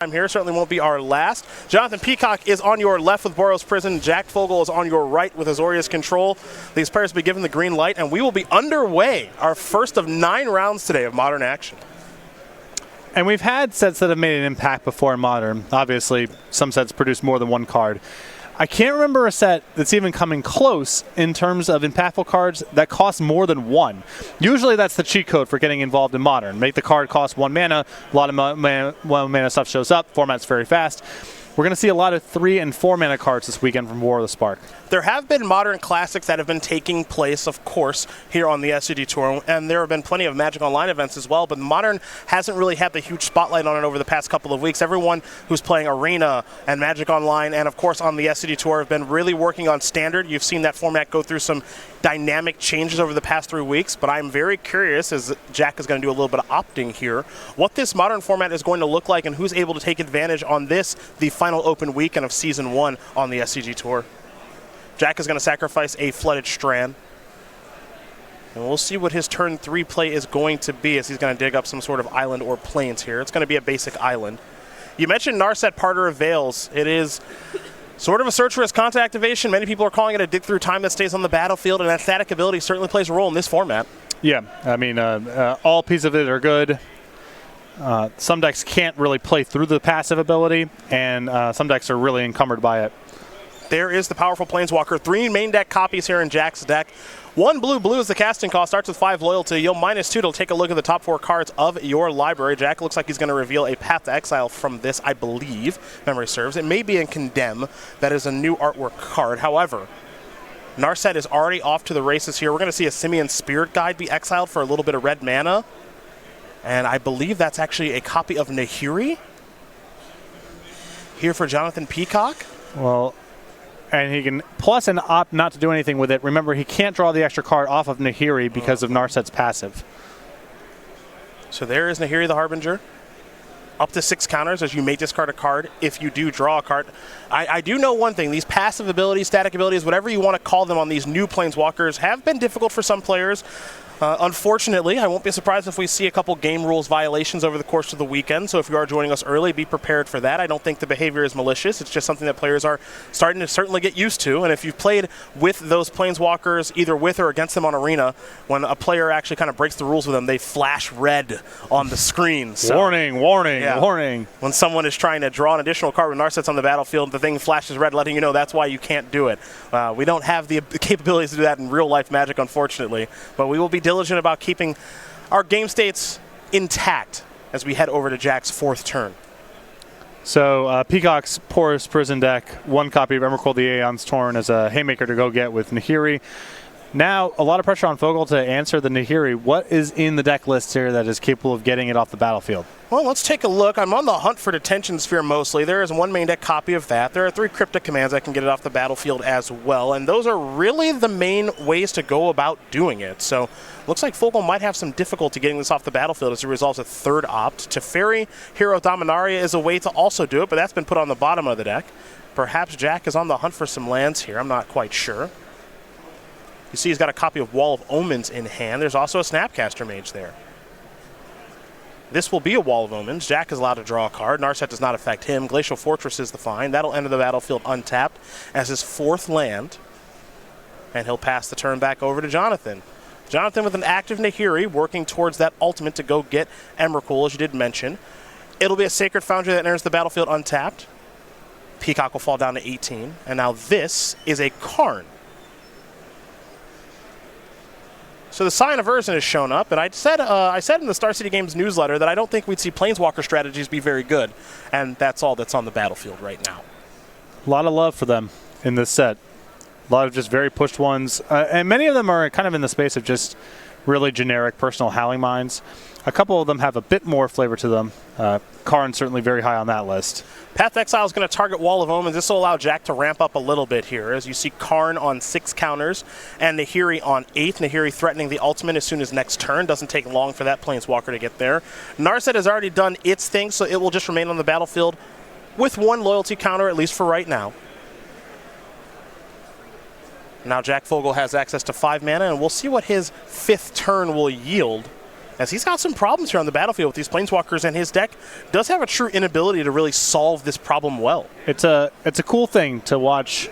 time here. Certainly won't be our last. Jonathan Peacock is on your left with Boros Prison. Jack Fogle is on your right with Azorius Control. These players will be given the green light, and we will be underway. Our first of 9 rounds today of Modern action. And we've had sets that have made an impact before in Modern. Obviously, some sets produce more than one card. I can't remember a set that's even coming close in terms of impactful cards that cost more than 1. Usually that's the cheat code for getting involved in Modern. Make the card cost 1 mana, a lot of mana stuff shows up, format's very fast. We're going to see a lot of 3 and 4 mana cards this weekend from War of the Spark. There have been Modern Classics that have been taking place, of course, here on the SCG Tour, and there have been plenty of Magic Online events as well, but Modern hasn't really had the huge spotlight on it over the past couple of weeks. Everyone who's playing Arena and Magic Online and, of course, on the SCG Tour have been really working on Standard. You've seen that format go through some dynamic changes over the past 3 weeks, but I'm very curious, as Jack is going to do a little bit of opting here, what this Modern format is going to look like and who's able to take advantage on this, the final open weekend of Season 1 on the SCG Tour. Jack is going to sacrifice a Flooded Strand. And we'll see what his turn 3 play is going to be as he's going to dig up some sort of island or plains here. It's going to be a basic island. You mentioned Narset Parter of Veils. It is sort of a search for his content activation. Many people are calling it a dig through time that stays on the battlefield, and that static ability certainly plays a role in this format. Yeah, I mean, all pieces of it are good. Some decks can't really play through the passive ability, and some decks are really encumbered by it. There is the powerful Planeswalker. 3 main deck copies here in Jack's deck. 1 blue is the casting cost. Starts with 5 loyalty. You'll -2 to take a look at the top 4 cards of your library. Jack looks like he's going to reveal a Path to Exile from this, I believe. Memory serves. It may be in Condemn. That is a new artwork card. However, Narset is already off to the races here. We're going to see a Simian Spirit Guide be exiled for a little bit of red mana. And I believe that's actually a copy of Nahiri here for Jonathan Peacock. Well, and he can plus and opt not to do anything with it. Remember, he can't draw the extra card off of Nahiri because of Narset's passive. So there is Nahiri the Harbinger. Up to 6 counters as you may discard a card if you do draw a card. I do know one thing. These passive abilities, static abilities, whatever you want to call them on these new Planeswalkers have been difficult for some players. Unfortunately, I won't be surprised if we see a couple game rules violations over the course of the weekend, so if you are joining us early, be prepared for that. I don't think the behavior is malicious. It's just something that players are starting to certainly get used to, and if you've played with those Planeswalkers, either with or against them on Arena, when a player actually kind of breaks the rules with them, they flash red on the screen. So, warning. When someone is trying to draw an additional card with Narsets on the battlefield, the thing flashes red, letting you know that's why you can't do it. We don't have the capabilities to do that in real-life Magic, unfortunately, but we will be diligent about keeping our game states intact as we head over to Jack's 4th turn. So Peacock's Porous Prison deck, 1 copy of Emrakul the Aeon's Torn as a haymaker to go get with Nahiri. Now, a lot of pressure on Fogle to answer the Nahiri. What is in the deck list here that is capable of getting it off the battlefield? Well, let's take a look. I'm on the hunt for Detention Sphere mostly. There is 1 main deck copy of that. There are 3 Cryptic commands that can get it off the battlefield as well, and those are really the main ways to go about doing it. So, looks like Fogle might have some difficulty getting this off the battlefield as a result of 3rd opt. Teferi, Hero Dominaria is a way to also do it, but that's been put on the bottom of the deck. Perhaps Jack is on the hunt for some lands here. I'm not quite sure. You see he's got a copy of Wall of Omens in hand. There's also a Snapcaster Mage there. This will be a Wall of Omens. Jack is allowed to draw a card. Narset does not affect him. Glacial Fortress is the find. That'll enter the battlefield untapped as his 4th land. And he'll pass the turn back over to Jonathan. Jonathan with an active Nahiri working towards that ultimate to go get Emrakul, as you did mention. It'll be a Sacred Foundry that enters the battlefield untapped. Peacock will fall down to 18. And now this is a Karn. So the Sign of Urzen has shown up, and I said in the Star City Games newsletter that I don't think we'd see Planeswalker strategies be very good, and that's all that's on the battlefield right now. A lot of love for them in this set. A lot of just very pushed ones, and many of them are kind of in the space of just really generic personal Howling Minds. A couple of them have a bit more flavor to them. Karn's certainly very high on that list. Path to Exile is going to target Wall of Omens. This will allow Jack to ramp up a little bit here, as you see Karn on 6 counters and Nahiri on 8. Nahiri threatening the ultimate as soon as next turn. Doesn't take long for that Planeswalker to get there. Narset has already done its thing, so it will just remain on the battlefield with 1 loyalty counter, at least for right now. Now Jack Fogle has access to 5 mana, and we'll see what his 5th turn will yield as he's got some problems here on the battlefield with these Planeswalkers, and his deck does have a true inability to really solve this problem well. It's a cool thing to watch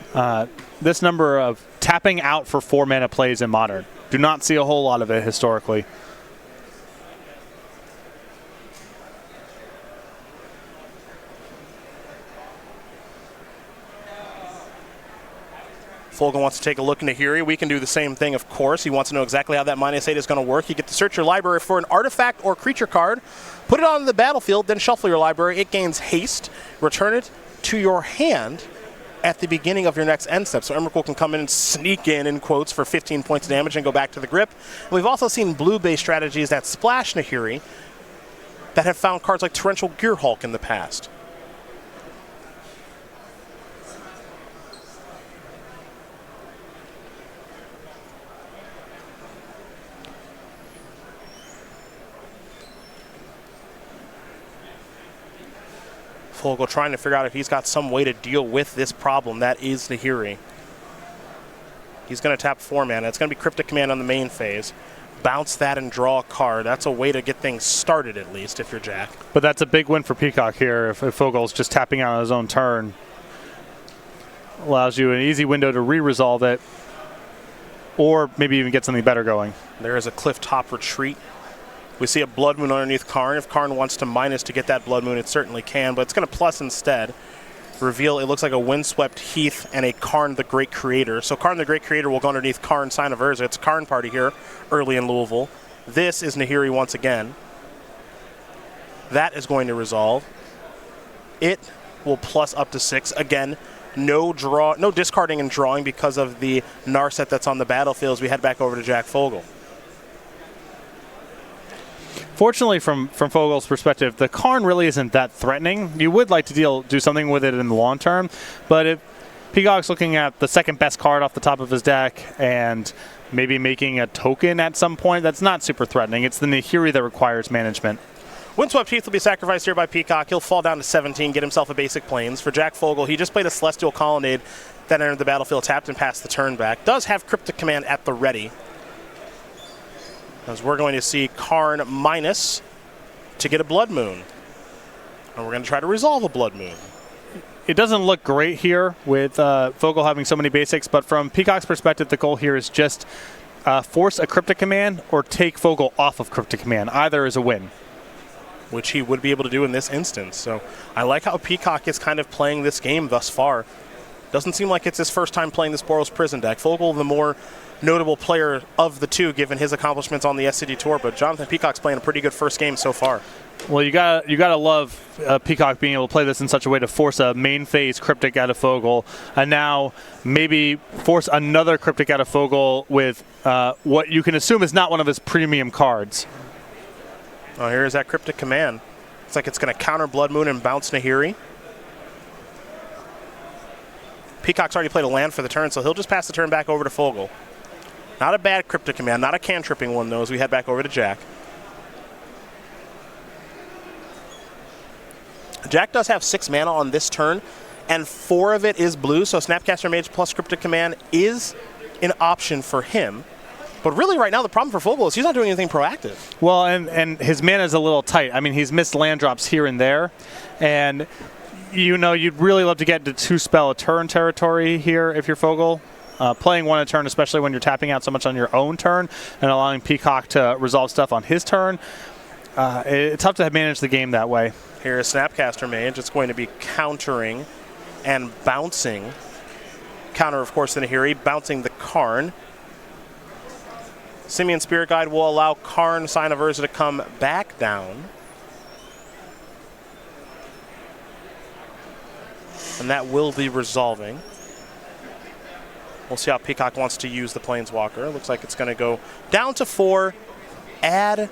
this number of tapping out for 4-mana plays in Modern. Do not see a whole lot of it historically. Fogle wants to take a look into Nahiri. We can do the same thing, of course. He wants to know exactly how that -8 is going to work. You get to search your library for an artifact or creature card, put it on the battlefield, then shuffle your library. It gains haste. Return it to your hand at the beginning of your next end step. So Emrakul can come in and sneak in quotes, for 15 points of damage and go back to the grip. And we've also seen blue-based strategies that splash Nahiri that have found cards like Torrential Gearhulk in the past. Fogle trying to figure out if he's got some way to deal with this problem. That is Nahiri. He's going to tap 4 mana. It's going to be Cryptic Command on the main phase. Bounce that and draw a card. That's a way to get things started, at least, if you're Jack. But that's a big win for Peacock here. If Fogle's just tapping out on his own turn, allows you an easy window to re-resolve it, or maybe even get something better going. There is a Cliff Top Retreat. We see a Blood Moon underneath Karn. If Karn wants to minus to get that Blood Moon, it certainly can, but it's going to plus instead. Reveal, it looks like a Windswept Heath and a Karn the Great Creator. So Karn the Great Creator will go underneath Karn, Sign of Urza. It's a Karn party here early in Louisville. This is Nahiri once again. That is going to resolve. It will plus up to 6. Again, no discarding and drawing because of the Narset that's on the battlefield as we head back over to Jack Fogle. Fortunately, from Fogle's perspective, the Karn really isn't that threatening. You would like to do something with it in the long term, but if Peacock's looking at the second best card off the top of his deck and maybe making a token at some point, that's not super threatening. It's the Nahiri that requires management. Windswept Heath will be sacrificed here by Peacock. He'll fall down to 17, get himself a basic Plains. For Jack Fogle, he just played a Celestial Colonnade that entered the battlefield, tapped and passed the turn back. Does have Cryptic Command at the ready, as we're going to see Karn minus to get a Blood Moon. And we're going to try to resolve a Blood Moon. It doesn't look great here with Fogle having so many basics, but from Peacock's perspective, the goal here is just force a Cryptic Command or take Fogle off of Cryptic Command. Either is a win. Which he would be able to do in this instance. So I like how Peacock is kind of playing this game thus far. Doesn't seem like it's his first time playing this Boros Prison deck. Fogle, the more notable player of the two, given his accomplishments on the SCG Tour, but Jonathan Peacock's playing a pretty good first game so far. Well, you gotta love Peacock being able to play this in such a way to force a main phase Cryptic out of Fogle, and now maybe force another Cryptic out of Fogle with what you can assume is not one of his premium cards. Oh, here's that Cryptic Command. It's like it's going to counter Blood Moon and bounce Nahiri. Peacock's already played a land for the turn, so he'll just pass the turn back over to Fogle. Not a bad Cryptic Command, not a cantripping one, though, as we head back over to Jack. Jack does have 6 mana on this turn, and 4 of it is blue, so Snapcaster Mage plus Cryptic Command is an option for him. But really, right now, the problem for Fogle is he's not doing anything proactive. Well, and his mana is a little tight. I mean, he's missed land drops here and there, and you'd really love to get to 2-spell a turn territory here if you're Fogle. Playing 1 a turn, especially when you're tapping out so much on your own turn and allowing Peacock to resolve stuff on his turn. It's tough to manage the game that way. Here is Snapcaster Mage. It's going to be countering and bouncing. Counter, of course, the Nahiri, bouncing the Karn. Simian Spirit Guide will allow Karn, Sign of Urza, to come back down. And that will be resolving. We'll see how Peacock wants to use the Planeswalker. Looks like it's going to go down to 4, add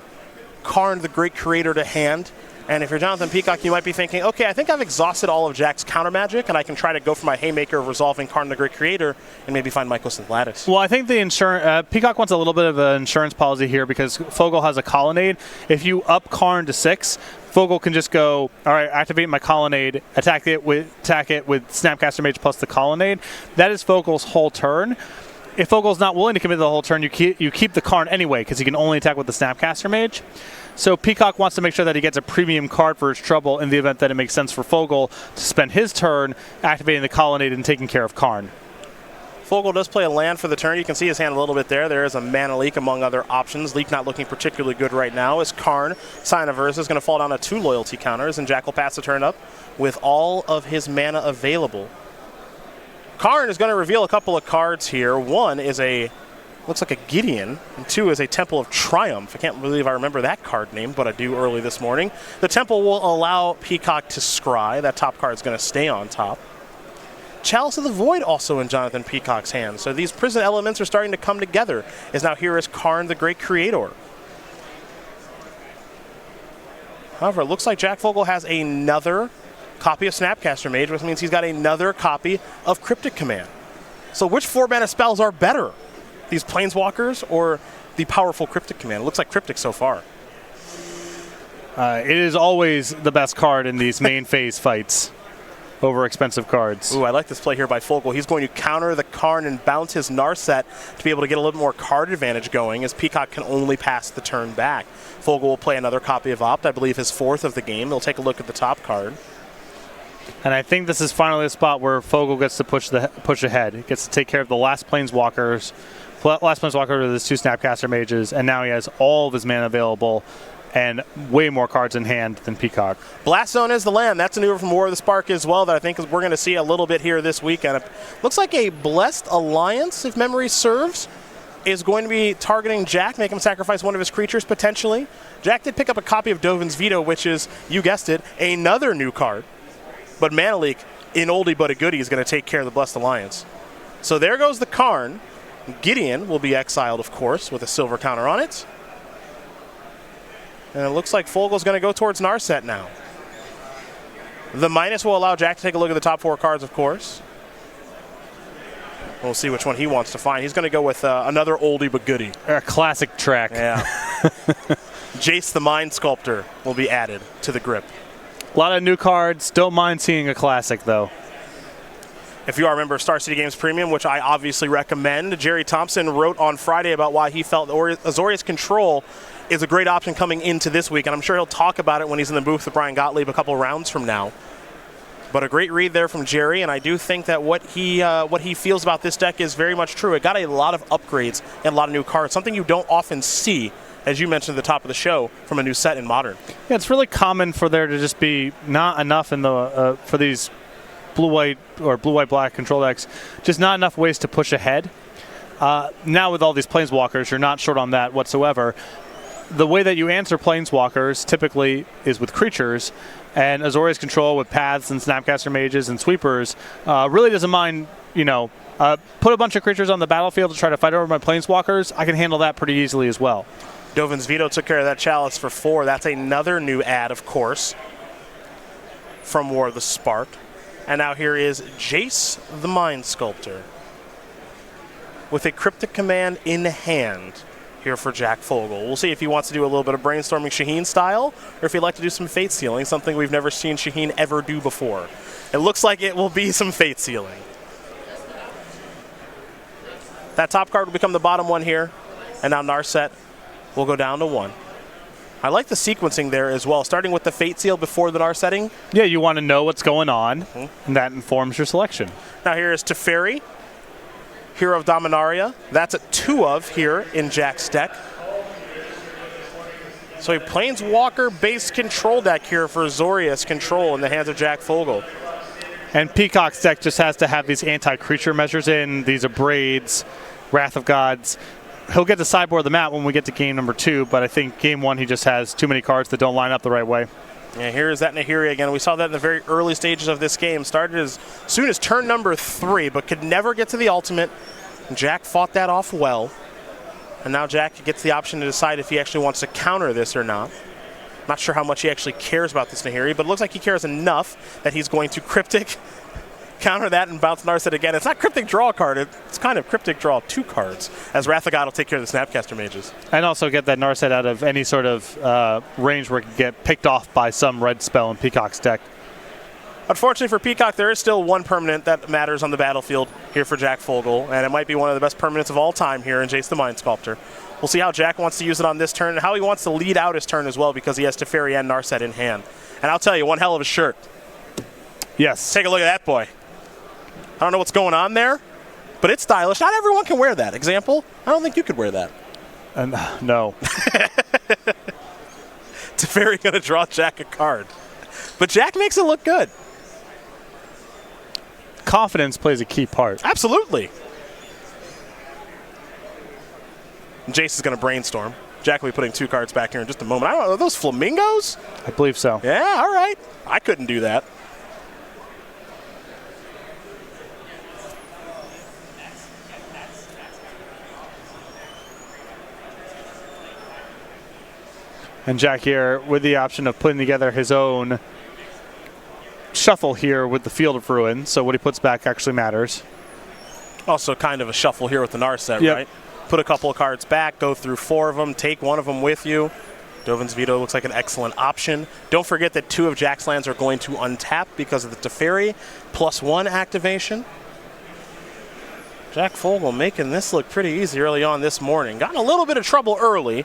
Karn, the Great Creator, to hand. And if you're Jonathan Peacock, you might be thinking, okay, I think I've exhausted all of Jack's counter magic, and I can try to go for my Haymaker of resolving Karn, the Great Creator, and maybe find Mycosynth Lattice. Well, I think the Peacock wants a little bit of an insurance policy here because Fogle has a Colonnade. If you up Karn to 6, Fogle can just go, all right, activate my Colonnade, attack it with Snapcaster Mage plus the Colonnade. That is Fogle's whole turn. if Fogle's not willing to commit the whole turn, you keep the Karn anyway because he can only attack with the Snapcaster Mage. So Peacock wants to make sure that he gets a premium card for his trouble in the event that it makes sense for Fogle to spend his turn activating the Colonnade and taking care of Karn. Fogle does play a land for the turn. You can see his hand a little bit there. There is a Mana Leak among other options. Leak not looking particularly good right now as Karn, Sign of Urza, is going to fall down to 2 loyalty counters, and Jack will pass the turn up with all of his mana available. Karn is going to reveal a couple of cards here. One is looks like a Gideon, and 2 is a Temple of Triumph. I can't believe I remember that card name, but I do early this morning. The Temple will allow Peacock to scry. That top card is going to stay on top. Chalice of the Void also in Jonathan Peacock's hand. So these prison elements are starting to come together, as now here is Karn, the Great Creator. However, it looks like Jack Fogle has another copy of Snapcaster Mage, which means he's got another copy of Cryptic Command. So which 4-mana spells are better? These Planeswalkers or the powerful Cryptic Command? It looks like Cryptic so far. It is always the best card in these main phase fights over expensive cards. Ooh, I like this play here by Fogle. He's going to counter the Karn and bounce his Narset to be able to get a little more card advantage going, as Peacock can only pass the turn back. Fogle will play another copy of Opt, I believe his 4th of the game. He'll take a look at the top card. And I think this is finally a spot where Fogle gets to push ahead. He gets to take care of the last Planeswalker with his 2 Snapcaster Mages, and now he has all of his mana available and way more cards in hand than Peacock. Blast Zone is the land. That's a new from War of the Spark as well that I think we're going to see a little bit here this weekend. It looks like a Blessed Alliance, if memory serves, is going to be targeting Jack, make him sacrifice one of his creatures potentially. Jack did pick up a copy of Dovin's Veto, which is, you guessed it, another new card. But Mana Leak, in oldie but a goodie, is going to take care of the Blessed Alliance. So there goes the Karn. Gideon will be exiled, of course, with a silver counter on it. And it looks like Fogle's going to go towards Narset now. The minus will allow Jack to take a look at the top 4 cards, of course. We'll see which one he wants to find. He's going to go with another oldie but goodie. A classic track. Yeah. Jace the Mind Sculptor will be added to the grip. A lot of new cards. Don't mind seeing a classic, though. If you are a member of Star City Games Premium, which I obviously recommend, Jerry Thompson wrote on Friday about why he felt Azorius Control is a great option coming into this week, and I'm sure he'll talk about it when he's in the booth with Brian Gottlieb a couple rounds from now. But a great read there from Jerry, and I do think that what he feels about this deck is very much true. It got a lot of upgrades and a lot of new cards, something you don't often see, as you mentioned at the top of the show, from a new set in Modern. Yeah, it's really common for there to just be not enough in the for these blue-white or blue-white-black control decks, just not enough ways to push ahead. Now with all these Planeswalkers, you're not short on that whatsoever. The way that you answer Planeswalkers typically is with creatures, and Azorius Control with Paths and Snapcaster Mages and Sweepers really doesn't mind, put a bunch of creatures on the battlefield to try to fight over my Planeswalkers. I can handle that pretty easily as well. Dovin's Veto took care of that Chalice for 4. That's another new add, of course, from War of the Spark. And now here is Jace the Mind Sculptor with a Cryptic Command in hand here for Jack Fogle. We'll see if he wants to do a little bit of brainstorming Shaheen style, or if he'd like to do some Fate Sealing, something we've never seen Shaheen ever do before. It looks like it will be some Fate Sealing. That top card will become the bottom one here, and now Narset will go down to 1. I like the sequencing there as well, starting with the Fate Seal before the Narsetting. Yeah, you want to know what's going on, and that informs your selection. Now here is Teferi, Hero of Dominaria. That's a 2 of here in Jack's deck. So a Planeswalker-based control deck here for Azorius Control in the hands of Jack Fogle. And Peacock's deck just has to have these anti-creature measures in, these Abrades, Wrath of Gods. He'll get to sideboard the map when we get to game number 2, but I think game 1 he just has too many cards that don't line up the right way. Yeah, here's that Nahiri again. We saw that in the very early stages of this game. Started as soon as turn number 3, but could never get to the ultimate. Jack fought that off well. And now Jack gets the option to decide if he actually wants to counter this or not. Not sure how much he actually cares about this Nahiri, but it looks like he cares enough that he's going to Cryptic, counter that, and bounce Narset again. It's not Cryptic draw a card, it's kind of Cryptic draw 2 cards, as Wrath of God will take care of the Snapcaster Mages. And also get that Narset out of any sort of range where it can get picked off by some red spell in Peacock's deck. Unfortunately for Peacock, there is still one permanent that matters on the battlefield here for Jack Fogle, and it might be one of the best permanents of all time here in Jace the Mind Sculptor. We'll see how Jack wants to use it on this turn and how he wants to lead out his turn as well, because he has Teferi and Narset in hand. And I'll tell you, one hell of a shirt. Yes. Take a look at that boy. I don't know what's going on there, but it's stylish. Not everyone can wear that. Example, I don't think you could wear that. No. Teferi going to draw Jack a card. But Jack makes it look good. Confidence plays a key part. Absolutely. Jace is going to brainstorm. Jack will be putting 2 cards back here in just a moment. I don't know, are those flamingos? I believe so. Yeah, all right. I couldn't do that. And Jack here with the option of putting together his own shuffle here with the Field of Ruin, so what he puts back actually matters. Also kind of a shuffle here with the Narset, Yep. right? Put a couple of cards back, go through 4 of them, take one of them with you. Dovin's Veto looks like an excellent option. Don't forget that 2 of Jack's lands are going to untap because of the Teferi +1 activation. Jack Fogle making this look pretty easy early on this morning. Got in a little bit of trouble early,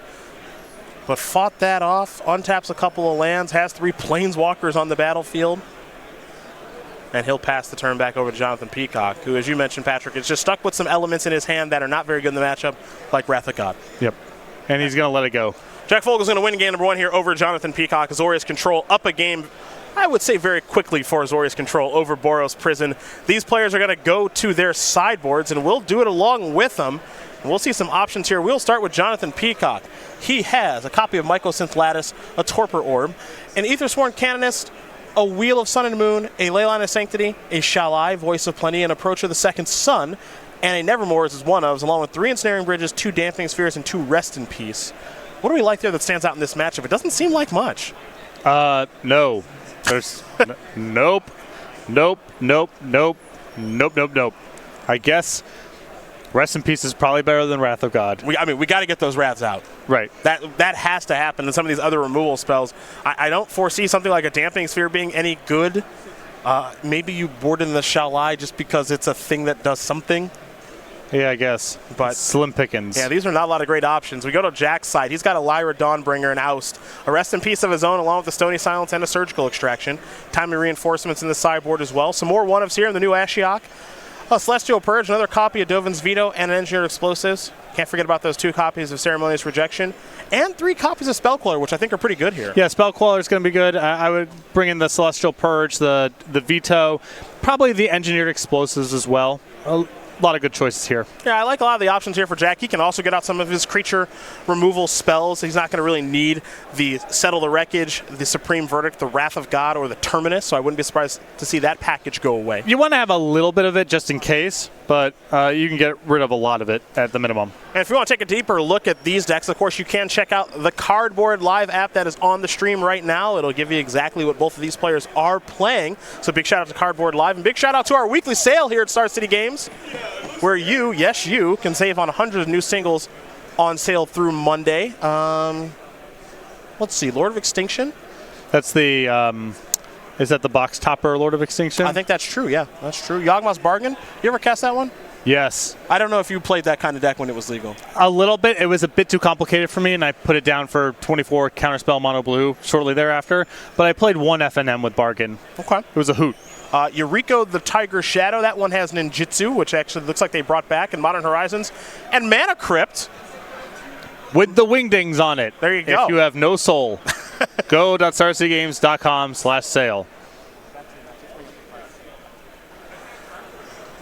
but fought that off, untaps a couple of lands, has 3 Planeswalkers on the battlefield, and he'll pass the turn back over to Jonathan Peacock, who, as you mentioned, Patrick, is just stuck with some elements in his hand that are not very good in the matchup, like Wrath of God. Yep. And he's going to let it go. Jack Fogle's going to win game number 1 here over Jonathan Peacock. Azorius Control up a game, I would say very quickly for Azorius Control over Boros Prison. These players are going to go to their sideboards, and we'll do it along with them. And we'll see some options here. We'll start with Jonathan Peacock. He has a copy of Mycosynth Lattice, a Torpor Orb, an Aethersworn Canonist, a Wheel of Sun and Moon, a Leyline of Sanctity, a Shalai, Voice of Plenty, an Approach of the Second Sun, and a Nevermore's is one of, along with 3 Ensnaring Bridges, 2 Dampening Spheres, and 2 Rest in Peace. What do we like there that stands out in this matchup? It doesn't seem like much. No. There's nope. I guess Rest in Peace is probably better than Wrath of God. We got to get those Wraths out. Right. That has to happen in some of these other removal spells. I don't foresee something like a Dampening Sphere being any good. Maybe you board in the Shalai just because it's a thing that does something. Yeah, I guess. But slim pickings. Yeah, these are not a lot of great options. We go to Jack's side. He's got a Lyra Dawnbringer and Oust, a Rest in Peace of his own, along with the Stony Silence and a Surgical Extraction. Timely reinforcements in the sideboard as well. Some more one-ofs here in the new Ashiok. A Celestial Purge, another copy of Dovin's Veto, and an Engineered Explosives. Can't forget about those 2 copies of Ceremonious Rejection. And 3 copies of Spellqueller, which I think are pretty good here. Yeah, Spellqueller is going to be good. I would bring in the Celestial Purge, the Veto, probably the Engineered Explosives as well. A lot of good choices here. Yeah, I like a lot of the options here for Jack. He can also get out some of his creature removal spells. He's not going to really need the Settle the Wreckage, the Supreme Verdict, the Wrath of God, or the Terminus, so I wouldn't be surprised to see that package go away. You want to have a little bit of it just in case, but you can get rid of a lot of it at the minimum. And if you want to take a deeper look at these decks, of course, you can check out the Cardboard Live app that is on the stream right now. It'll give you exactly what both of these players are playing. So big shout out to Cardboard Live, and big shout out to our weekly sale here at Star City Games, where you, yes you, can save on hundreds of new singles on sale through Monday. Let's see, Lord of Extinction? That's the, is that the box topper Lord of Extinction? I think that's true, yeah, that's true. Yawgmoth's Bargain, you ever cast that one? Yes. I don't know if you played that kind of deck when it was legal. A little bit. It was a bit too complicated for me, and I put it down for 24 Counterspell Mono Blue shortly thereafter. But I played 1 FNM with Bargain. Okay. It was a hoot. Yuriko the Tiger Shadow, that one has Ninjutsu, which actually looks like they brought back in Modern Horizons. And Mana Crypt. With the wingdings on it. There you go. If you have no soul, go.starcitygames.com/sale.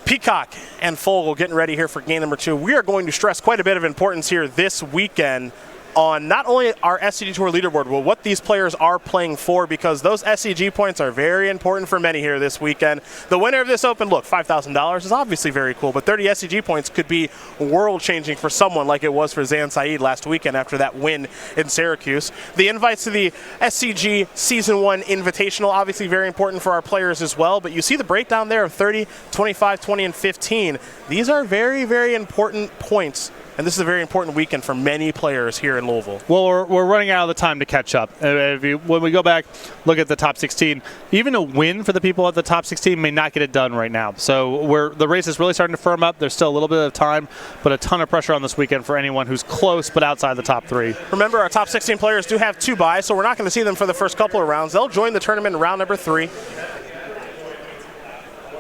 Peacock and Fogle getting ready here for game number 2. We are going to stress quite a bit of importance here this weekend on not only our SCG Tour leaderboard, but what these players are playing for, because those SCG points are very important for many here this weekend. The winner of this Open, look, $5,000 is obviously very cool, but 30 SCG points could be world-changing for someone like it was for Zan Saeed last weekend after that win in Syracuse. The invites to the SCG Season 1 Invitational, obviously very important for our players as well, but you see the breakdown there of 30, 25, 20, and 15. These are very, very important points And this is a very important weekend for many players here in Louisville. Well, we're running out of the time to catch up. When we go back, look at the top 16, even a win for the people at the top 16 may not get it done right now. So the race is really starting to firm up. There's still a little bit of time, but a ton of pressure on this weekend for anyone who's close but outside the top 3. Remember, our top 16 players do have 2 byes, so we're not going to see them for the first couple of rounds. They'll join the tournament in round number 3.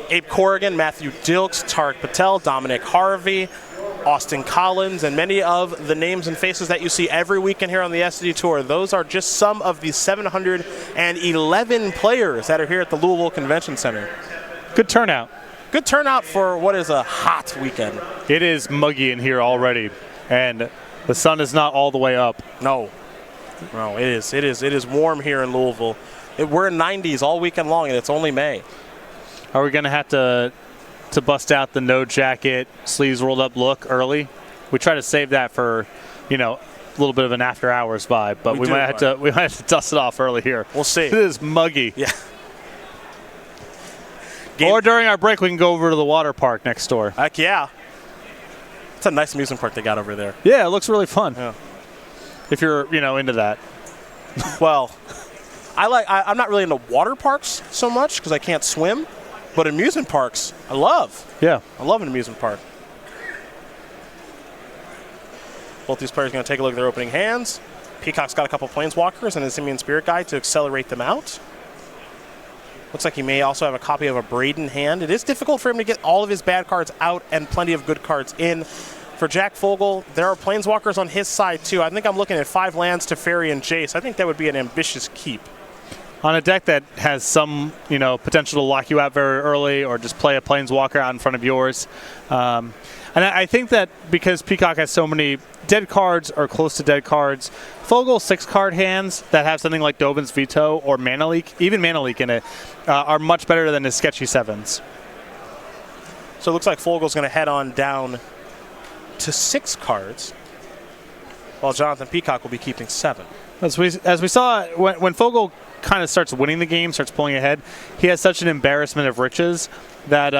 Abe Corrigan, Matthew Dilks, Tariq Patel, Dominic Harvey, Austin Collins, and many of the names and faces that you see every weekend here on the SCG Tour. Those are just some of the 711 players that are here at the Louisville Convention Center. Good turnout. Good turnout for what is a hot weekend. It is muggy in here already, and the sun is not all the way up. No, it is. It is warm here in Louisville. We're in 90s all weekend long, and it's only May. Are we going to have to bust out the no jacket, sleeves rolled up look early? We try to save that for, a little bit of an after hours vibe, but we might have to dust it off early here. We'll see. It is muggy. Yeah. Or during our break, we can go over to the water park next door. Heck yeah. It's a nice amusement park they got over there. Yeah, it looks really fun. Yeah. If you're, into that. Well, I'm not really into water parks so much because I can't swim. But amusement parks, I love. Yeah. I love an amusement park. Both these players are going to take a look at their opening hands. Peacock's got a couple Planeswalkers and a Simian Spirit Guide to accelerate them out. Looks like he may also have a copy of a Braden hand. It is difficult for him to get all of his bad cards out and plenty of good cards in. For Jack Fogle, there are Planeswalkers on his side too. I think I'm looking at 5 lands, Teferi, and Jace. I think that would be an ambitious keep. On a deck that has some, potential to lock you out very early or just play a Planeswalker out in front of yours. And I think that because Peacock has so many dead cards or close to dead cards, Fogle's 6-card hands that have something like Dovin's Veto or Mana Leak, even Mana Leak in it, are much better than his sketchy 7s. So it looks like Fogle's going to head on down to 6 cards, while Jonathan Peacock will be keeping 7. As we saw, when Fogle kind of starts winning the game, starts pulling ahead, he has such an embarrassment of riches that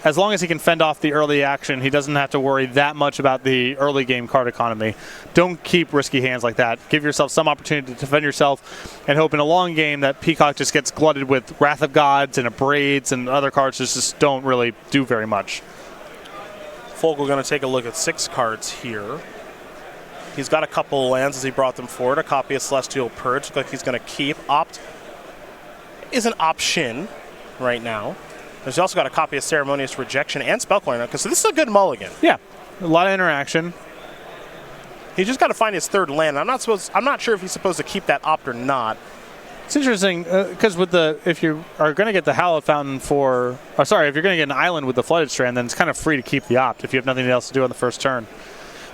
as long as he can fend off the early action, he doesn't have to worry that much about the early game card economy. Don't keep risky hands like that. Give yourself some opportunity to defend yourself and hope in a long game that Peacock just gets glutted with Wrath of Gods and Abrades and other cards that just don't really do very much. Fogle going to take a look at 6 cards here. He's got a couple lands as he brought them forward. A copy of Celestial Purge. Looks like he's going to keep. Opt is an option right now. There's also got a copy of Ceremonious Rejection and Spellcoin. Okay, so this is a good mulligan. Yeah, a lot of interaction. He just got to find his 3rd land. I'm not sure if he's supposed to keep that opt or not. It's interesting because if you are going to get the Hallowed Fountain if you're going to get an island with the Flooded Strand, then it's kind of free to keep the opt if you have nothing else to do on the first turn.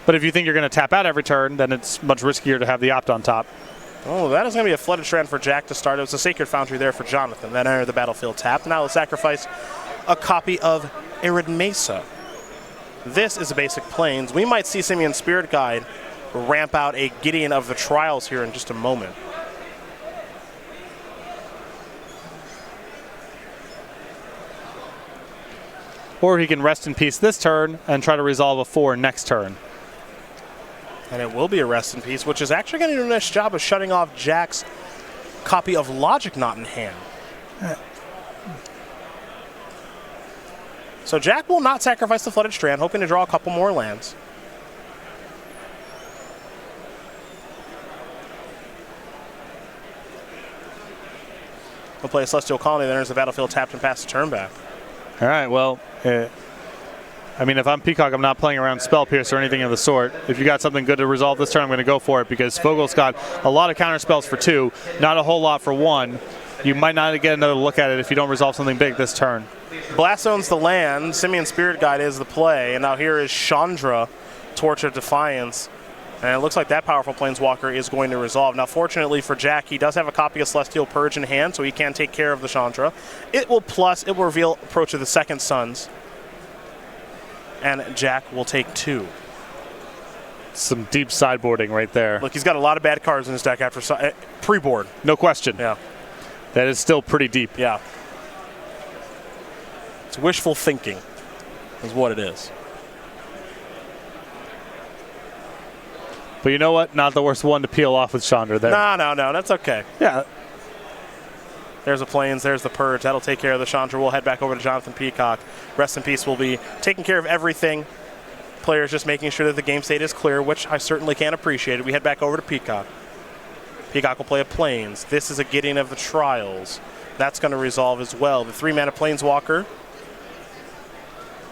But if you think you're going to tap out every turn, then it's much riskier to have the opt on top. Oh, that is going to be a Flooded Strand for Jack to start. It was a Sacred Foundry there for Jonathan. That entered the battlefield tapped. Now he'll sacrifice a copy of Arid Mesa. This is a basic Plains. We might see Simian Spirit Guide ramp out a Gideon of the Trials here in just a moment. Or he can rest in peace this turn and try to resolve a 4 next turn. And it will be a rest in peace, which is actually going to do a nice job of shutting off Jack's copy of Logic Knot in hand. So Jack will not sacrifice the Flooded Strand, hoping to draw a couple more lands. We'll play a Celestial Colony that enters the battlefield tapped and pass the turn back. All right, well, if I'm Peacock, I'm not playing around Spell Pierce or anything of the sort. If you got something good to resolve this turn, I'm going to go for it because Fogle's got a lot of counter spells for 2, not a whole lot for 1. You might not get another look at it if you don't resolve something big this turn. Blast owns the land. Simian Spirit Guide is the play. And now here is Chandra, Torch of Defiance. And it looks like that powerful Planeswalker is going to resolve. Now, fortunately for Jack, he does have a copy of Celestial Purge in hand, so he can take care of the Chandra. It will reveal Approach of the Second Sons. And Jack will take 2. Some deep sideboarding right there. Look, he's got a lot of bad cards in his deck after pre-board. No question. Yeah. That is still pretty deep. Yeah. It's wishful thinking is what it is. But you know what? Not the worst one to peel off with Chandra there. No, that's okay. Yeah. There's the Plains, there's the Purge. That'll take care of the Chandra. We'll head back over to Jonathan Peacock. Rest in peace will be taking care of everything. Players just making sure that the game state is clear, which I certainly can appreciate it. We head back over to Peacock. Peacock will play a Plains. This is a Gideon of the Trials. That's going to resolve as well. The 3-mana Planeswalker.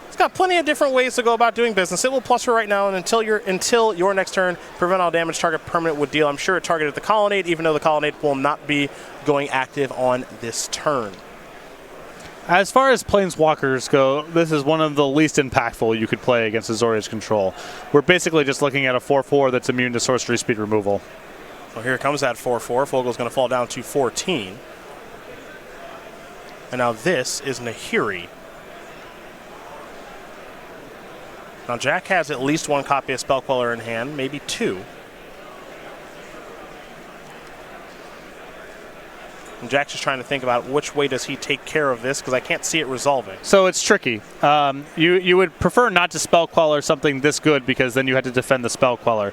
It's got plenty of different ways to go about doing business. It will plus for right now, and until your next turn, prevent all damage target permanent would deal. I'm sure it targeted the Colonnade, even though the Colonnade will not be going active on this turn. As far as Planeswalkers go, this is one of the least impactful you could play against Azorius Control. We're basically just looking at a 4/4 that's immune to sorcery speed removal. Well, here comes that 4/4. Fogle's going to fall down to 14. And now this is Nahiri. Now Jack has at least one copy of Spellqueller in hand, maybe two. And Jack's just trying to think about which way does he take care of this, because I can't see it resolving. So it's tricky. You would prefer not to Spellqueller something this good, because then you had to defend the Spellqueller.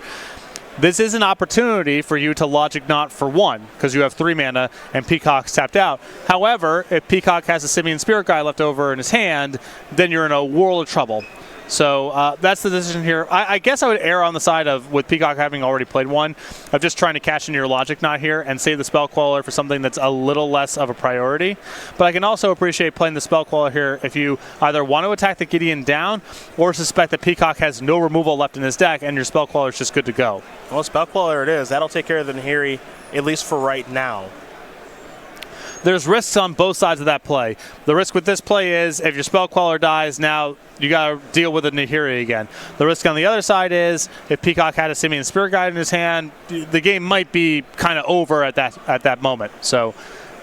This is an opportunity for you to Logic Knot for 1, because you have 3 mana and Peacock's tapped out. However, if Peacock has a Simian Spirit Guide left over in his hand, then you're in a world of trouble. So that's the decision here. I guess I would err on the side of, with Peacock having already played one, of just trying to cash in your Logic Knot here and save the Spellqueller for something that's a little less of a priority. But I can also appreciate playing the Spellqueller here if you either want to attack the Gideon down or suspect that Peacock has no removal left in his deck and your Spellqueller is just good to go. Well, Spellqueller it is. That'll take care of the Nahiri, at least for right now. There's risks on both sides of that play. The risk with this play is if your Spellqueller dies, now you got to deal with a Nahiri again. The risk on the other side is if Peacock had a Simian Spirit Guide in his hand, the game might be kind of over at that moment. So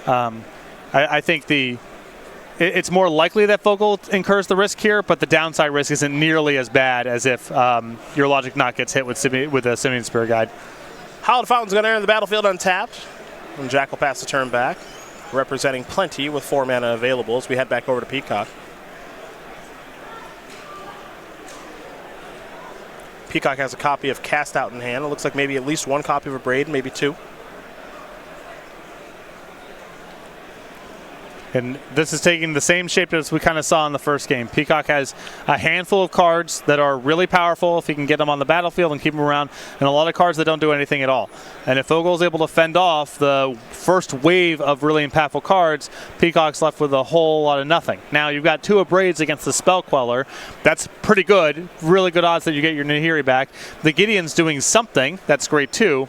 I think it's more likely that Fogle incurs the risk here, but the downside risk isn't nearly as bad as if your Logic Knot gets hit with a Simian Spirit Guide. Hallowed Fountain's going to enter the battlefield untapped, and Jack will pass the turn back, representing plenty with 4 mana available as we head back over to Peacock. Peacock has a copy of Cast Out in hand. It looks like maybe at least one copy of Abrade, maybe two. And this is taking the same shape as we kind of saw in the first game. Peacock has a handful of cards that are really powerful if he can get them on the battlefield and keep them around, and a lot of cards that don't do anything at all. And if Fogle's able to fend off the first wave of really impactful cards, Peacock's left with a whole lot of nothing. Now, you've got 2 Abrades against the Spellqueller. That's pretty good. Really good odds that you get your Nahiri back. The Gideon's doing something. That's great, too.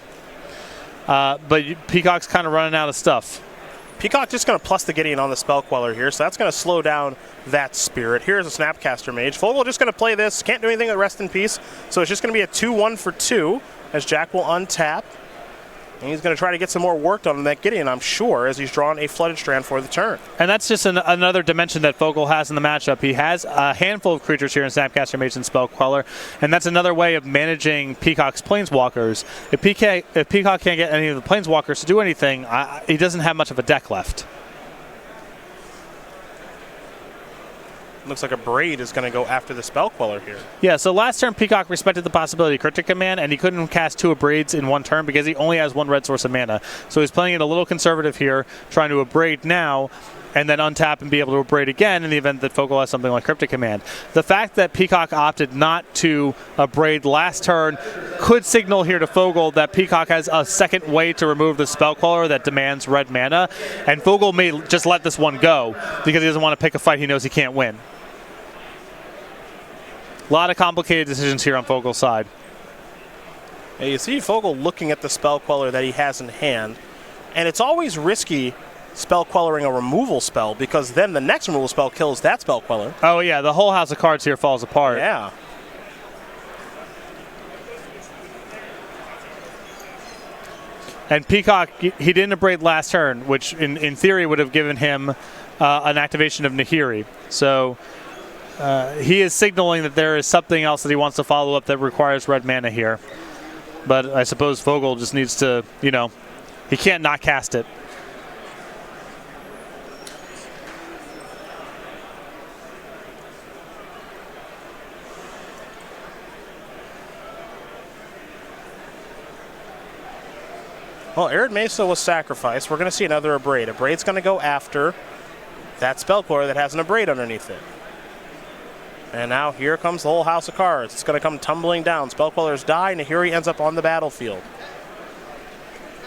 But Peacock's kind of running out of stuff. Peacock just going to plus the Gideon on the Spellqueller here, so that's going to slow down that Spirit. Here's a Snapcaster Mage. Fogle just going to play this. Can't do anything at Rest in Peace, so it's just going to be a 2-1 for 2 as Jack will untap. And he's going to try to get some more work done on that Gideon, I'm sure, as he's drawn a Flooded Strand for the turn. And that's just another dimension that Fogle has in the matchup. He has a handful of creatures here in Snapcaster Mage and Spellqueller, and that's another way of managing Peacock's Planeswalkers. If Peacock can't get any of the Planeswalkers to do anything, he doesn't have much of a deck left. Looks like Abrade is going to go after the Spellqueller here. Yeah, so last turn Peacock respected the possibility of Cryptic Command, and he couldn't cast 2 Abrades in one turn because he only has 1 red source of mana. So he's playing it a little conservative here, trying to Abrade now, and then untap and be able to Abrade again in the event that Fogle has something like Cryptic Command. The fact that Peacock opted not to Abrade last turn could signal here to Fogle that Peacock has a second way to remove the Spellqueller that demands red mana, and Fogle may just let this one go because he doesn't want to pick a fight he knows he can't win. A lot of complicated decisions here on Fogle's side. Hey, you see Fogle looking at the Spellqueller that he has in hand, and it's always risky Spellquellering a removal spell because then the next removal spell kills that Spellqueller. Oh yeah, the whole house of cards here falls apart. Yeah. And Peacock, he didn't Abrade last turn, which in theory would have given him an activation of Nahiri. So he is signaling that there is something else that he wants to follow up that requires red mana here. But I suppose Fogle just needs to, he can't not cast it. Well, Arid Mesa was sacrificed. We're going to see another Abrade. Abrade's going to go after that Spellcore that has an Abrade underneath it. And now here comes the whole house of cards. It's going to come tumbling down. Spellquellers die. Nahiri ends up on the battlefield.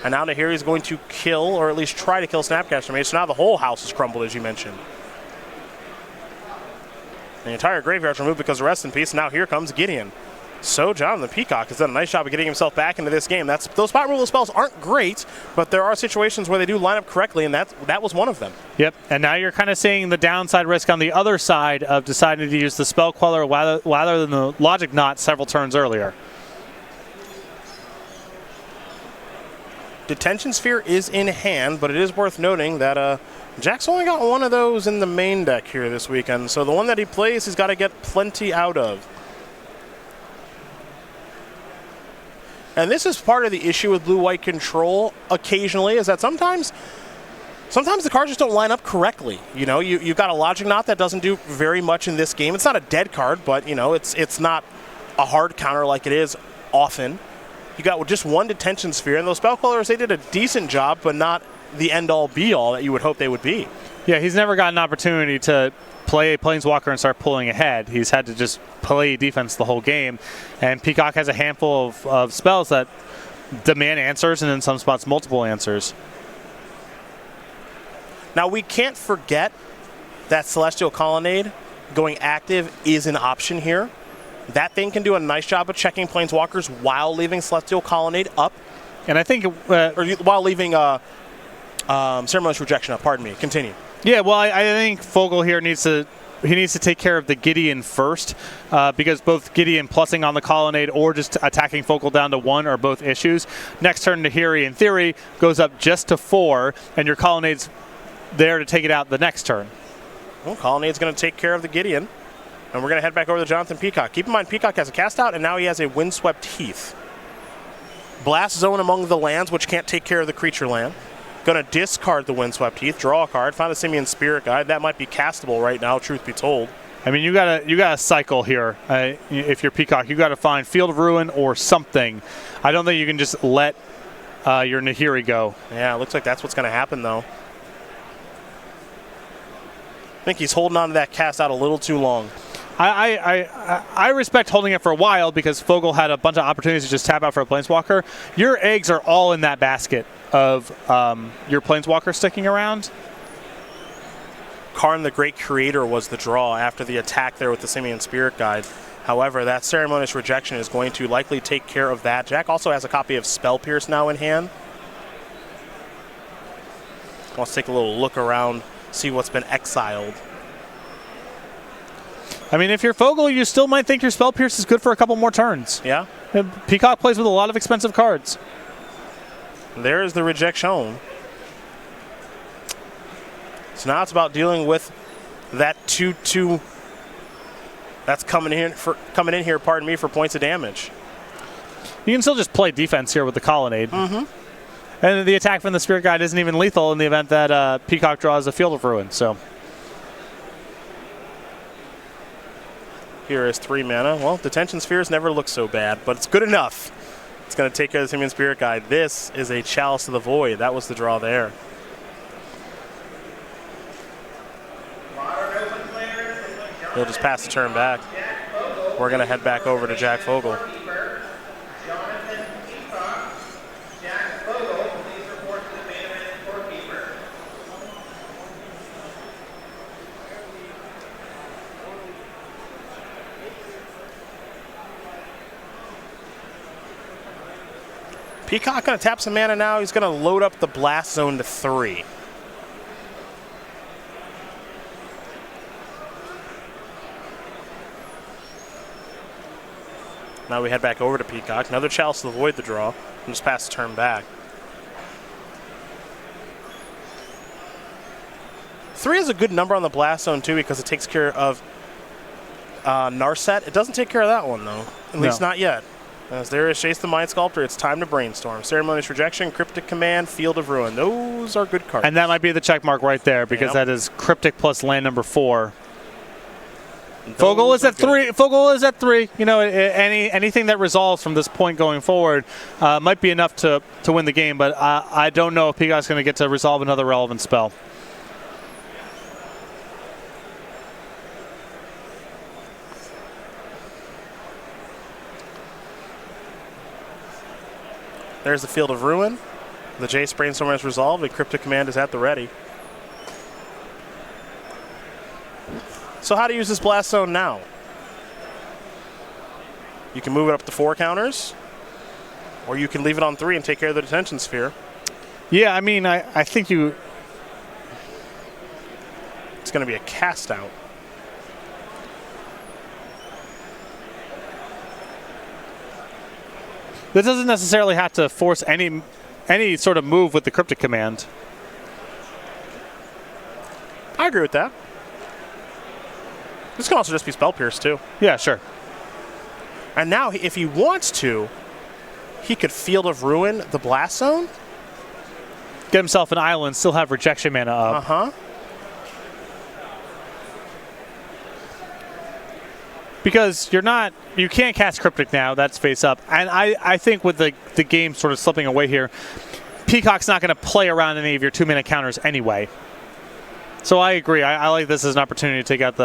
And now Nahiri is going to kill, or at least try to kill Snapcaster Mage. So now the whole house is crumbled, as you mentioned. The entire graveyard's removed because of Rest in Peace. Now here comes Gideon. So Jonathan Peacock has done a nice job of getting himself back into this game. Those spot removal spells aren't great, but there are situations where they do line up correctly, and that was one of them. Yep, and now you're kind of seeing the downside risk on the other side of deciding to use the Spell Queller rather than the Logic Knot several turns earlier. Detention Sphere is in hand, but it is worth noting that Jack's only got one of those in the main deck here this weekend, so the one that he plays, he's got to get plenty out of. And this is part of the issue with blue-white control occasionally, is that sometimes the cards just don't line up correctly. You know, you've got a Logic Knot that doesn't do very much in this game. It's not a dead card, but, you know, it's not a hard counter like it is often. You got just one Detention Sphere, and those Spellquellers, they did a decent job, but not the end-all, be-all that you would hope they would be. Yeah, he's never got an opportunity to play a Planeswalker and start pulling ahead. He's had to just play defense the whole game. And Peacock has a handful of spells that demand answers, and in some spots, multiple answers. Now, we can't forget that Celestial Colonnade going active is an option here. That thing can do a nice job of checking Planeswalkers while leaving Celestial Colonnade up. And I think... or while leaving Ceremonious Rejection up. Pardon me. Continue. Yeah, well, I think Fogle here needs to take care of the Gideon first, because both Gideon plussing on the Colonnade or just attacking Fogle down to 1 are both issues. Next turn, Nahiri, in theory, goes up just to 4, and your Colonnade's there to take it out the next turn. Well, Colonnade's going to take care of the Gideon, and we're going to head back over to Jonathan Peacock. Keep in mind, Peacock has a cast out, and now he has a Windswept Heath. Blast Zone among the lands, which can't take care of the creature land. Going to discard the Windswept Heath, draw a card, find a Simian Spirit Guide. That might be castable right now, truth be told. I mean, you gotta cycle here. If you're Peacock, you got to find Field of Ruin or something. I don't think you can just let your Nahiri go. Yeah, it looks like that's what's going to happen, though. I think he's holding on to that cast out a little too long. I respect holding it for a while because Fogle had a bunch of opportunities to just tap out for a Planeswalker. Your eggs are all in that basket of your Planeswalker sticking around. Karn the Great Creator was the draw after the attack there with the Simian Spirit Guide. However, that Ceremonious Rejection is going to likely take care of that. Jack also has a copy of Spell Pierce now in hand. Let's take a little look around, see what's been exiled. I mean, if you're Fogle, you still might think your Spell Pierce is good for a couple more turns. Yeah. Peacock plays with a lot of expensive cards. There's the rejection. So now it's about dealing with that 2/2 that's coming in here, pardon me, for points of damage. You can still just play defense here with the Colonnade. Mm-hmm. And the attack from the Spirit Guide isn't even lethal in the event that Peacock draws a Field of Ruin. So here is 3 mana. Well, Detention Spheres never look so bad, but it's good enough. It's going to take care of the Simian Spirit Guide. This is a Chalice of the Void. That was the draw there. He'll just pass the turn back. We're going to head back over to Jack Fogle. Peacock going to tap some mana now. He's going to load up the Blast Zone to 3. Now we head back over to Peacock. Another Chalice to avoid the draw. And just pass the turn back. 3 is a good number on the Blast Zone, too, because it takes care of Narset. It doesn't take care of that one, though. At least not yet. As there is Chase the Mind Sculptor, it's time to brainstorm. Ceremonious Rejection, Cryptic Command, Field of Ruin. Those are good cards. And that might be the check mark right there because that is Cryptic plus land number 4. Fogle is at 3. Fogle is at 3. You know, anything that resolves from this point going forward might be enough to win the game, but I don't know if Peacock's going to get to resolve another relevant spell. There's the Field of Ruin. The Jace Brainstormer is resolved, and Cryptic Command is at the ready. So how to use this Blast Zone now? You can move it up to 4 counters, or you can leave it on 3 and take care of the Detention Sphere. Yeah, I mean, I think you... It's going to be a cast out. This doesn't necessarily have to force any sort of move with the Cryptic Command. I agree with that. This can also just be Spell Pierce, too. Yeah, sure. And now, if he wants to, he could Field of Ruin the Blast Zone. Get himself an island, still have Rejection mana up. Uh-huh. Because you can't cast Cryptic now, that's face up. And I think with the game sort of slipping away here, Peacock's not going to play around any of your 2-mana counters anyway. So I agree. I like this as an opportunity to take out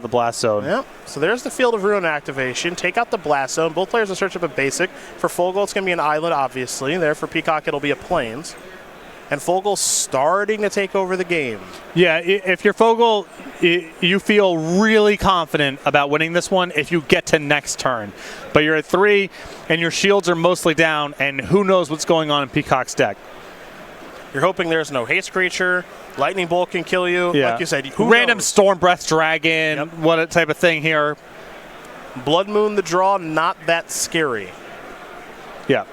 the Blast Zone. Yep. So there's the Field of Ruin activation. Take out the Blast Zone. Both players will search up a basic. For Fogle, it's going to be an island, obviously. There for Peacock, it'll be a Plains. And Fogle's starting to take over the game. Yeah, if you're Fogle, you feel really confident about winning this one if you get to next turn. But you're at 3, and your shields are mostly down, and who knows what's going on in Peacock's deck. You're hoping there's no haste creature. Lightning Bolt can kill you. Yeah. Like you said, random knows? Storm Breath Dragon, Yep. What type of thing here. Blood Moon the draw, not that scary. Yeah.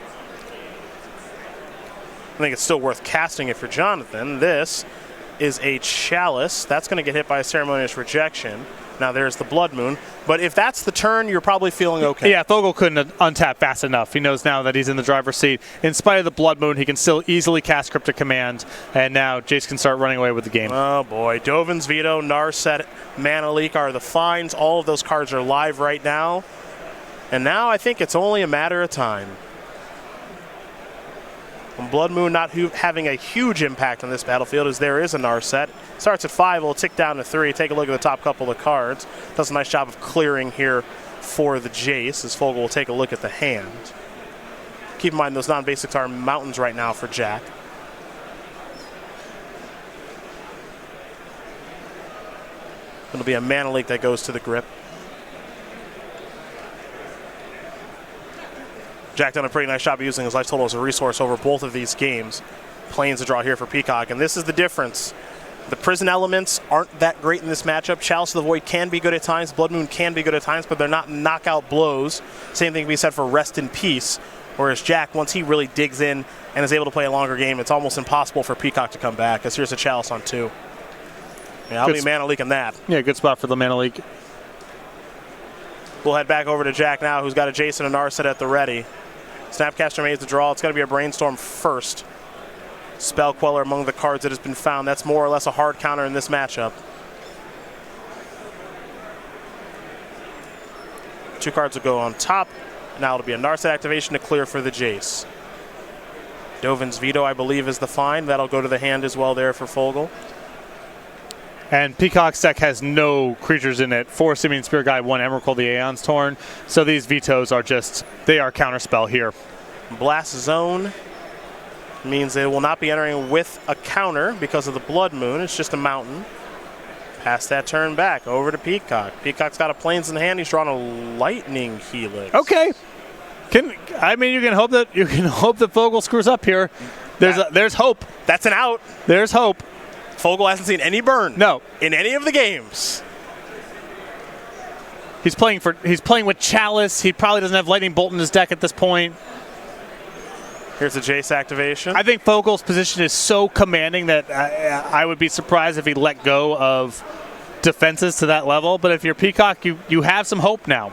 I think it's still worth casting it for Jonathan. This is a Chalice. That's going to get hit by a Ceremonious Rejection. Now there's the Blood Moon. But if that's the turn, you're probably feeling okay. Yeah, Fogle couldn't untap fast enough. He knows now that he's in the driver's seat. In spite of the Blood Moon, he can still easily cast Cryptic Command. And now Jace can start running away with the game. Oh boy. Dovin's Veto, Narset, Mana Leak are the finds. All of those cards are live right now. And now I think it's only a matter of time. Blood Moon not having a huge impact on this battlefield as there is a Narset. Starts at 5, will tick down to 3. Take a look at the top couple of cards. Does a nice job of clearing here for the Jace as Fogle will take a look at the hand. Keep in mind those non-basics are mountains right now for Jack. It'll be a Mana Leak that goes to the grip. Jack done a pretty nice job of using his life total as a resource over both of these games. Plains to draw here for Peacock, and this is the difference. The prison elements aren't that great in this matchup. Chalice of the Void can be good at times. Blood Moon can be good at times, but they're not knockout blows. Same thing can be said for Rest in Peace. Whereas Jack, once he really digs in and is able to play a longer game, it's almost impossible for Peacock to come back, as here's a Chalice on 2. Yeah, I'll be Mana Leaking that. Yeah, good spot for the Mana Leak. We'll head back over to Jack now, who's got a Jason and Narset at the ready. Snapcaster made the draw. It's going to be a Brainstorm first. Spell Queller among the cards that has been found. That's more or less a hard counter in this matchup. 2 cards will go on top. Now it'll be a Narset activation to clear for the Jace. Dovin's Veto, I believe, is the find. That'll go to the hand as well there for Fogle. And Peacock's deck has no creatures in it. 4 Simian Spear Guide, 1 Emrakul, the Aeon's Torn. So these vetoes are they are counterspell here. Blast Zone means they will not be entering with a counter because of the Blood Moon. It's just a mountain. Pass that turn back over to Peacock. Peacock's got a Plains in hand. He's drawn a Lightning Helix. Okay. You can hope that Fogle screws up here. There's hope. That's an out. There's hope. Fogle hasn't seen any burn. No. In any of the games. He's playing with Chalice. He probably doesn't have Lightning Bolt in his deck at this point. Here's the Jace activation. I think Fogle's position is so commanding that I would be surprised if he let go of defenses to that level. But if you're Peacock, you have some hope now.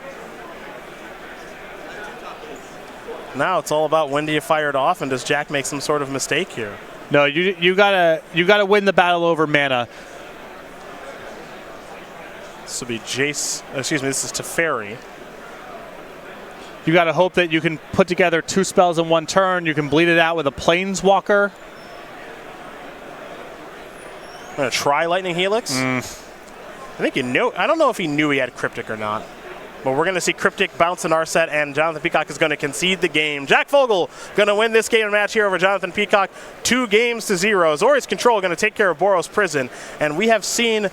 Now it's all about when do you fire it off, and does Jack make some sort of mistake here? No, you gotta win the battle over mana. This will be Jace. Excuse me. This is Teferi. You got to hope that you can put together 2 spells in 1 turn. You can bleed it out with a Planeswalker. I'm going to try Lightning Helix. I think I don't know if he knew he had Cryptic or not. But we're going to see Cryptic bounce in our set, and Jonathan Peacock is going to concede the game. Jack Fogle going to win this game and match here over Jonathan Peacock, 2-0. Zori's Control going to take care of Boros Prison, and we have seen